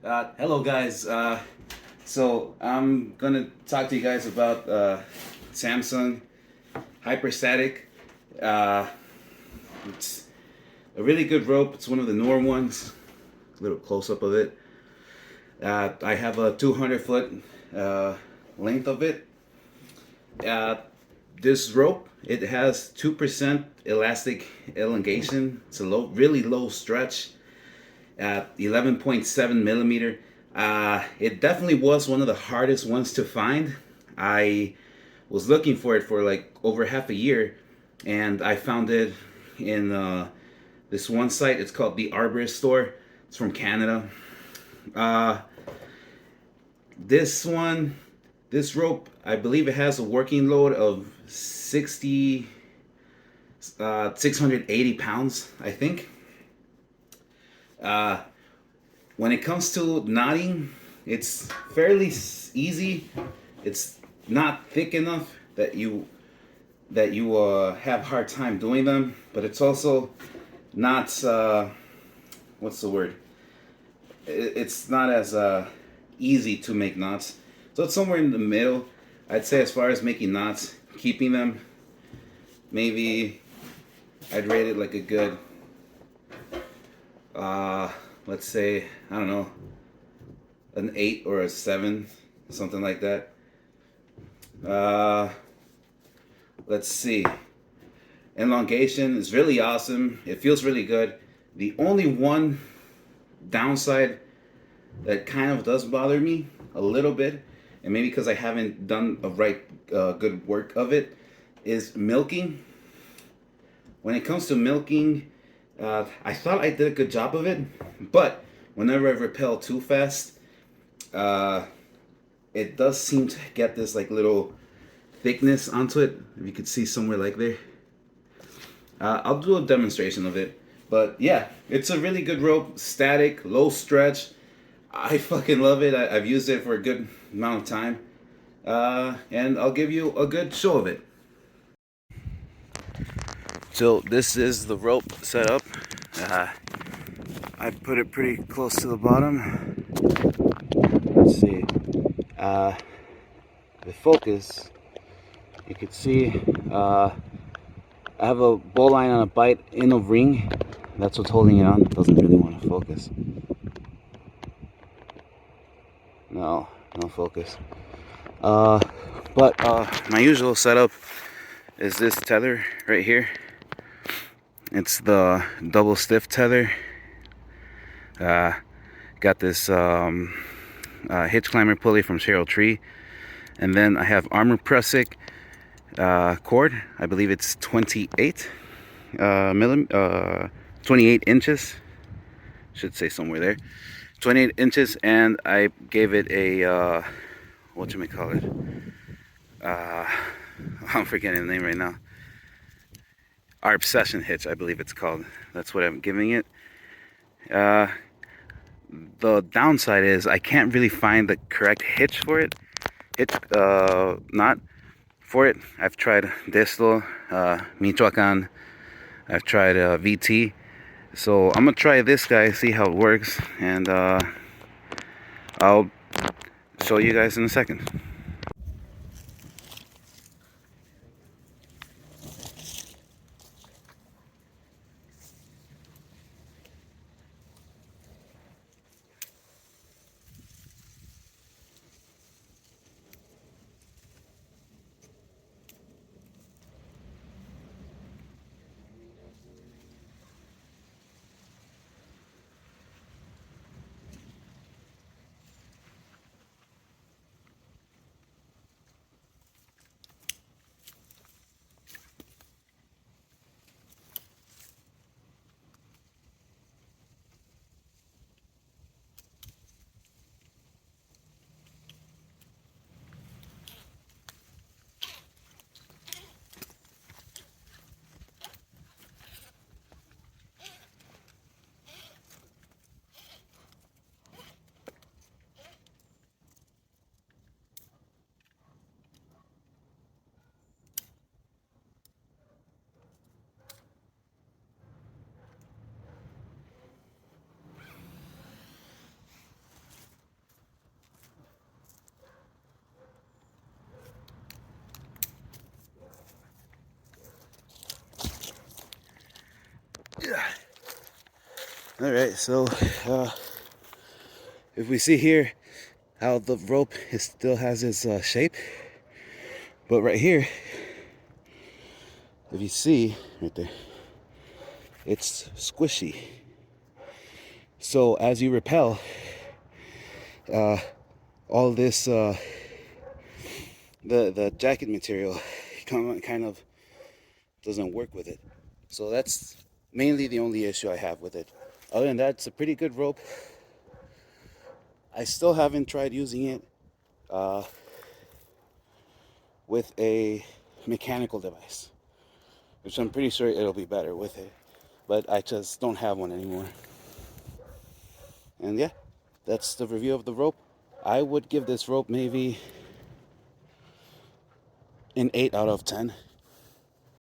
Hello guys. So I'm gonna talk to you guys about Samson hyperstatic. Uh, it's a really good rope. It's one of the newer ones. A little close up of it. I have a 200-foot length of it. Uh, this rope, it has 2% elastic elongation. It's a really low stretch at 11.7 millimeter. It definitely was one of the hardest ones to find. I was looking for it for like over half a year, and I found it in this one site. It's called the Arborist Store. It's from Canada. Uh, this one, this rope, I believe it has a working load of 680 pounds, I think. Uh, when it comes to knotting, it's fairly easy. It's not thick enough that you have a hard time doing them, but it's also not what's the word? It's not as easy to make knots. So it's somewhere in the middle. I'd say as far as making knots, keeping them, maybe I'd rate it like a good let's say, I don't know, an 8 or a 7, something like that. Let's see. Elongation is really awesome. It feels really good. The only one downside that kind of does bother me a little bit, and maybe because I haven't done a good work of it, is milking. When it comes to milking, I thought I did a good job of it, but whenever I rappel too fast, it does seem to get this like little thickness onto it. If you could see somewhere like there. I'll do a demonstration of it. But yeah, it's a really good rope, static, low stretch. I fucking love it. I've used it for a good amount of time. And I'll give you a good show of it. So this is the rope setup. I put it pretty close to the bottom. Let's see. The focus, you can see I have a bow line on a bite in a ring. That's what's holding it on. It doesn't really want to focus. No focus. But my usual setup is this tether right here. It's the double stiff tether. Got this hitch climber pulley from Cheryl Tree, and then I have armor pressic cord. I believe it's 28 28 inches. Should say somewhere there. 28 inches, and I gave it a whatchamacallit. I'm forgetting the name right now. Our obsession hitch, I believe it's called. That's what I'm giving it. The downside is I can't really find the correct hitch for it. Knot for it. I've tried Distal, Michoacan. I've tried VT. So I'm gonna try this guy, see how it works, and I'll show you guys in a second. All right, so if we see here how the rope still has its shape, but right here, if you see right there, it's squishy. So as you rappel, all this the jacket material kind of doesn't work with it. So that's mainly the only issue I have with it. Other than that, it's a pretty good rope. I still haven't tried using it with a mechanical device, which I'm pretty sure it'll be better with it, but I just don't have one anymore. And yeah, that's the review of the rope. I would give this rope maybe an 8 out of 10.